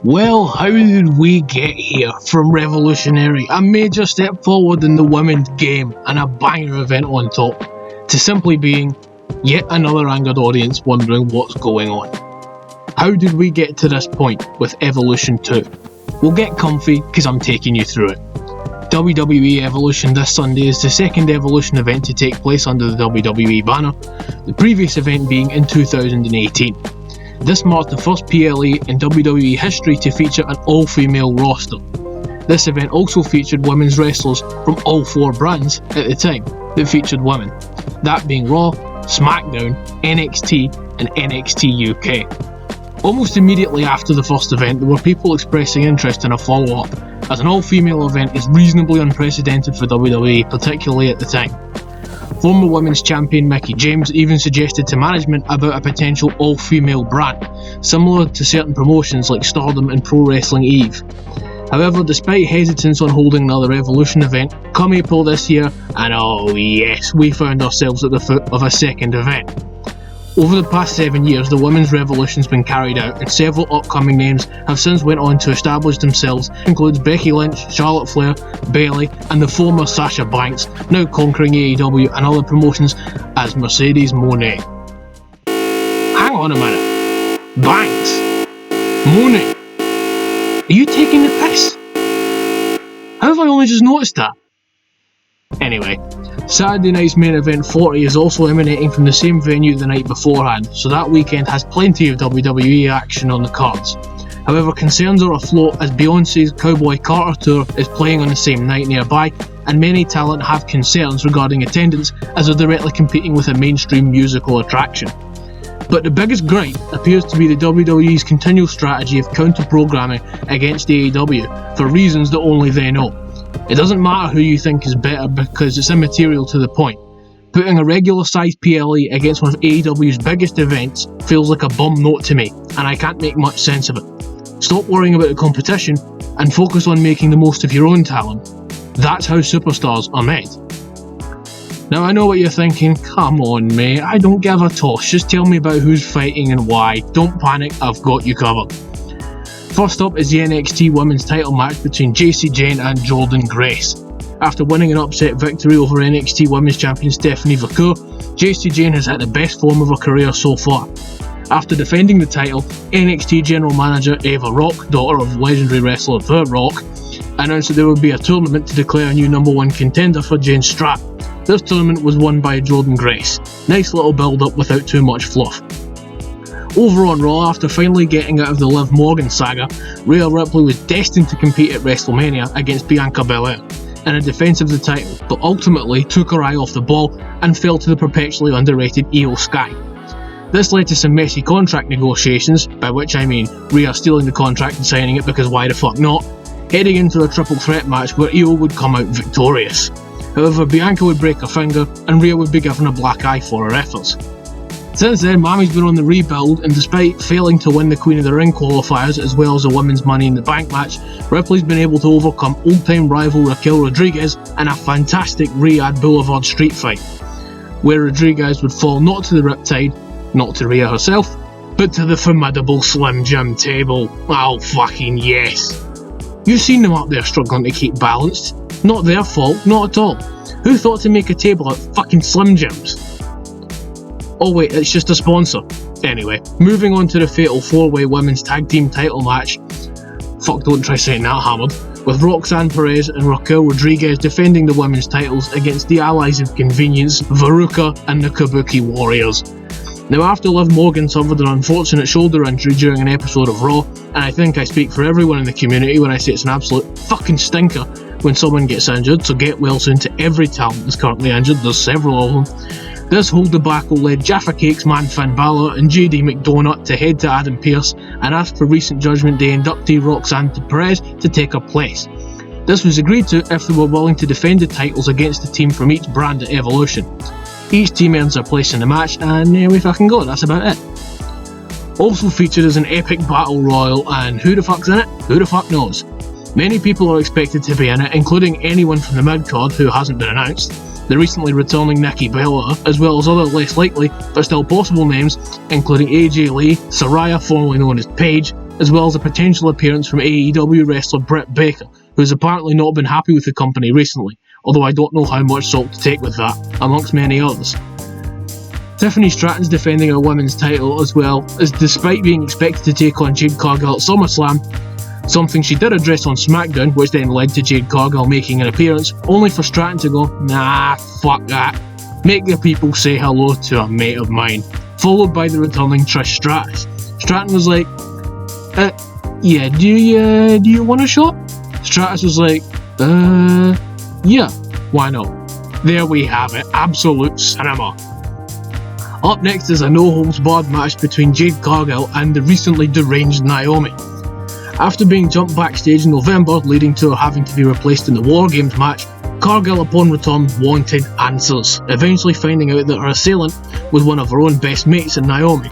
Well, how did we get here from revolutionary, a major step forward in the women's game and a banger event on top, to simply being yet another angered audience wondering what's going on? How did we get to this point with Evolution 2? We'll get comfy because I'm taking you through it. WWE Evolution this Sunday is the second Evolution event to take place under the WWE banner, the previous event being in 2018. This marked the first PLE in WWE history to feature an all-female roster. This event also featured women's wrestlers from all four brands at the time that featured women, that being Raw, SmackDown, NXT and NXT UK. Almost immediately after the first event, there were people expressing interest in a follow-up, as an all-female event is reasonably unprecedented for WWE, particularly at the time. Former women's champion Mickie James even suggested to management about a potential all-female brand, similar to certain promotions like Stardom and Pro Wrestling Eve. However, despite hesitance on holding another Evolution event, come April this year, and oh yes, we found ourselves at the foot of a second event. Over the past 7 years, the women's revolution's been carried out, and several upcoming names have since went on to establish themselves, includes Becky Lynch, Charlotte Flair, Bayley, and the former Sasha Banks, now conquering AEW and other promotions as Mercedes Moné. Hang on a minute. Banks? Moné? Are you taking the piss? How have I only just noticed that? Anyway, Saturday night's main event 40 is also emanating from the same venue the night beforehand, so that weekend has plenty of WWE action on the cards. However, concerns are afloat as Beyonce's Cowboy Carter tour is playing on the same night nearby, and many talent have concerns regarding attendance as they're directly competing with a mainstream musical attraction. But the biggest gripe appears to be the WWE's continual strategy of counter-programming against AEW for reasons that only they know. It doesn't matter who you think is better because it's immaterial to the point. Putting a regular sized PLE against one of AEW's biggest events feels like a bum note to me, and I can't make much sense of it. Stop worrying about the competition and focus on making the most of your own talent. That's how superstars are made. Now I know what you're thinking, come on mate, I don't give a toss, just tell me about who's fighting and why. Don't panic, I've got you covered. First up is the NXT Women's title match between Jacy Jayne and Jordynne Grace. After winning an upset victory over NXT Women's Champion Stephanie Vaquer, Jacy Jayne has had the best form of her career so far. After defending the title, NXT General Manager Ava Rock, daughter of legendary wrestler The Rock, announced that there would be a tournament to declare a new number one contender for Jayne's strap. This tournament was won by Jordynne Grace. Nice little build up without too much fluff. Over on Raw, after finally getting out of the Liv Morgan saga, Rhea Ripley was destined to compete at WrestleMania against Bianca Belair in a defence of the title, but ultimately took her eye off the ball and fell to the perpetually underrated Io Sky. This led to some messy contract negotiations, by which I mean Rhea stealing the contract and signing it because why the fuck not, heading into a triple threat match where Io would come out victorious. However, Bianca would break her finger and Rhea would be given a black eye for her efforts. Since then, Mami's been on the rebuild, and despite failing to win the Queen of the Ring qualifiers as well as the Women's Money in the Bank match, Ripley's been able to overcome old-time rival Raquel Rodriguez in a fantastic Riyadh Boulevard street fight, where Rodriguez would fall not to the Riptide, not to Rhea herself, but to the formidable Slim Jim table. Oh fucking yes! You've seen them up there struggling to keep balanced. Not their fault, not at all. Who thought to make a table out of fucking Slim Jims? Oh wait, it's just a sponsor. Anyway, moving on to the fatal 4-way women's tag team title match. Fuck, don't try saying that, Hammered. With Roxanne Perez and Raquel Rodriguez defending the women's titles against the allies of convenience, Veruca and the Kabuki Warriors. Now after Liv Morgan suffered an unfortunate shoulder injury during an episode of Raw, and I think I speak for everyone in the community when I say it's an absolute fucking stinker when someone gets injured, so get well soon to every talent that's currently injured, there's several of them. This whole debacle led Jaffa Cakes man Finn Balor and JD McDonough to head to Adam Pearce and ask for recent Judgment Day inductee Roxanne Perez to take her place. This was agreed to if they were willing to defend the titles against the team from each brand at Evolution. Each team earns their place in the match, and there we fucking go, that's about it. Also featured is an epic battle royal, and who the fuck's in it? Who the fuck knows? Many people are expected to be in it, including anyone from the mid-card who hasn't been announced, the recently returning Nikki Bella, as well as other less likely but still possible names, including AJ Lee, Saraya, formerly known as Paige, as well as a potential appearance from AEW wrestler Britt Baker, who has apparently not been happy with the company recently, although I don't know how much salt to take with that, amongst many others. Tiffany Stratton's defending her women's title as well, as despite being expected to take on Jade Cargill at SummerSlam, something she did address on SmackDown, which then led to Jade Cargill making an appearance, only for Stratton to go, "Nah, fuck that. Make the people say hello to a mate of mine," followed by the returning Trish Stratus. Stratton was like, yeah, do you want a shot? Stratus was like, yeah, why not? There we have it, absolute cinema. Up next is a no-holds-barred match between Jade Cargill and the recently deranged Naomi. After being jumped backstage in November, leading to her having to be replaced in the War Games match, Cargill upon return wanted answers, eventually finding out that her assailant was one of her own best mates in Naomi.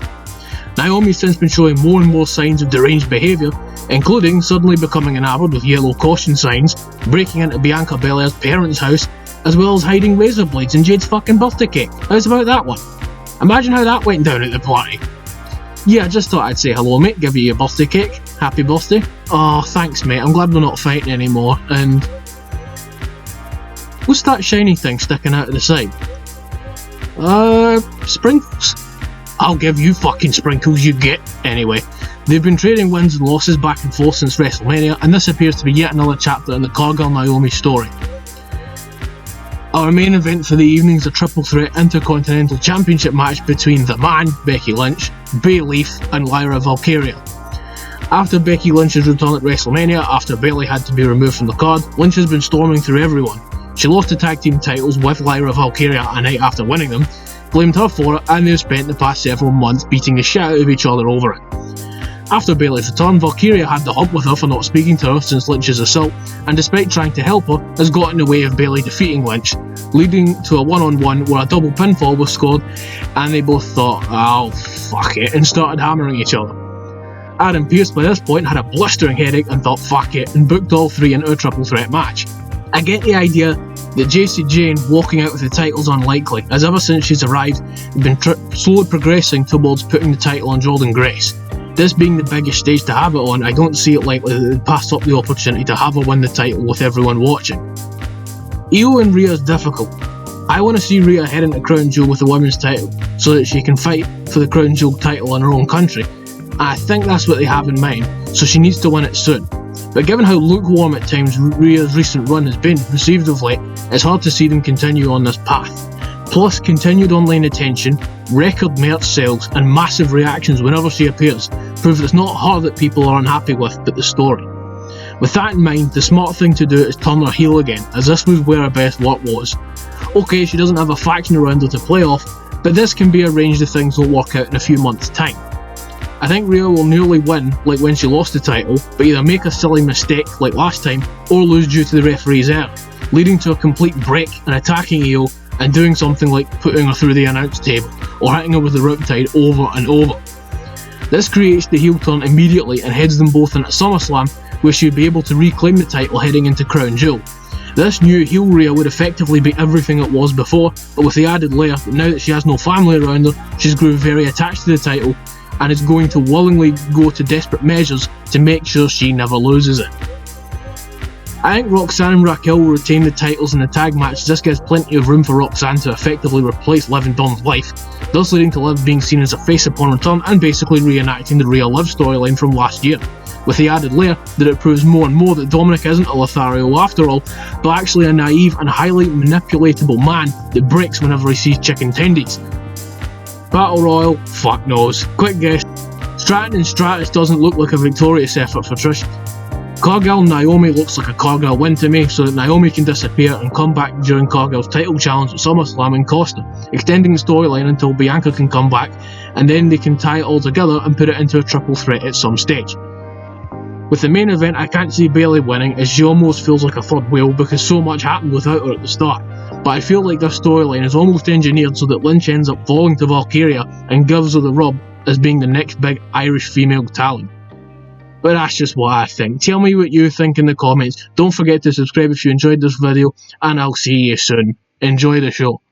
Naomi's since been showing more and more signs of deranged behaviour, including suddenly becoming enamoured with yellow caution signs, breaking into Bianca Belair's parents' house, as well as hiding razor blades in Jade's fucking birthday cake. How's about that one? Imagine how that went down at the party. Yeah, I just thought I'd say hello mate, give you your birthday cake. Happy birthday. Oh, thanks mate, I'm glad we're not fighting anymore, and... what's that shiny thing sticking out of the side? Sprinkles? I'll give you fucking sprinkles, you get. Anyway, they've been trading wins and losses back and forth since WrestleMania, and this appears to be yet another chapter in the Cargill-Naomi story. Our main event for the evening is a triple threat Intercontinental Championship match between The Man, Becky Lynch, Bay Leaf and Lyra Valkyria. After Becky Lynch's return at WrestleMania, after Bayley had to be removed from the card, Lynch has been storming through everyone. She lost the tag team titles with Lyra Valkyria a night after winning them, blamed her for it, and they've spent the past several months beating the shit out of each other over it. After Bayley's return, Valkyria had the hump with her for not speaking to her since Lynch's assault, and despite trying to help her, has got in the way of Bayley defeating Lynch, leading to a one-on-one where a double pinfall was scored, and they both thought, oh fuck it, and started hammering each other. Adam Pearce by this point had a blistering headache and thought fuck it, and booked all three into a triple threat match. I get the idea that Jacy Jayne walking out with the title's unlikely, as ever since she's arrived, they've been slowly progressing towards putting the title on Jordynne Grace. This being the biggest stage to have it on, I don't see it likely that they'd pass up the opportunity to have her win the title with everyone watching. Io and Rhea is difficult. I want to see Rhea head into Crown Jewel with the women's title, so that she can fight for the Crown Jewel title in her own country, and I think that's what they have in mind, so she needs to win it soon. But given how lukewarm at times Rhea's recent run has been received of late, it's hard to see them continue on this path. Plus, continued online attention, record merch sales and massive reactions whenever she appears prove it's not her that people are unhappy with, but the story. With that in mind, the smart thing to do is turn her heel again, as this was where her best work was. Okay, she doesn't have a faction around her to play off, but this can be arranged if things don't work out in a few months' time. I think Rhea will nearly win, like when she lost the title, but either make a silly mistake like last time, or lose due to the referee's error, leading to a complete break and attacking Io and doing something like putting her through the announce table, or hitting her with the Riptide over and over. This creates the heel turn immediately and heads them both into SummerSlam, where she would be able to reclaim the title heading into Crown Jewel. This new heel Rhea would effectively be everything it was before, but with the added layer that now that she has no family around her, she's grown very attached to the title, and is going to willingly go to desperate measures to make sure she never loses it. I think Roxanne and Raquel will retain the titles in the tag match. This gives plenty of room for Roxanne to effectively replace Liv in Dawn's life, thus leading to Liv being seen as a face upon return and basically reenacting the Rhea Liv storyline from last year, with the added layer that it proves more and more that Dominic isn't a Lothario after all, but actually a naive and highly manipulatable man that breaks whenever he sees chicken tendies. Battle Royal? Fuck knows. Quick guess. Stratton and Stratus doesn't look like a victorious effort for Trish. Cargill and Naomi looks like a Cargill win to me, so that Naomi can disappear and come back during Cargill's title challenge at SummerSlam and cost her, extending the storyline until Bianca can come back, and then they can tie it all together and put it into a triple threat at some stage. With the main event, I can't see Bayley winning, as she almost feels like a third wheel because so much happened without her at the start, but I feel like this storyline is almost engineered so that Lynch ends up falling to Valkyria and gives her the rub as being the next big Irish female talent. But that's just what I think. Tell me what you think in the comments. Don't forget to subscribe if you enjoyed this video, and I'll see you soon. Enjoy the show.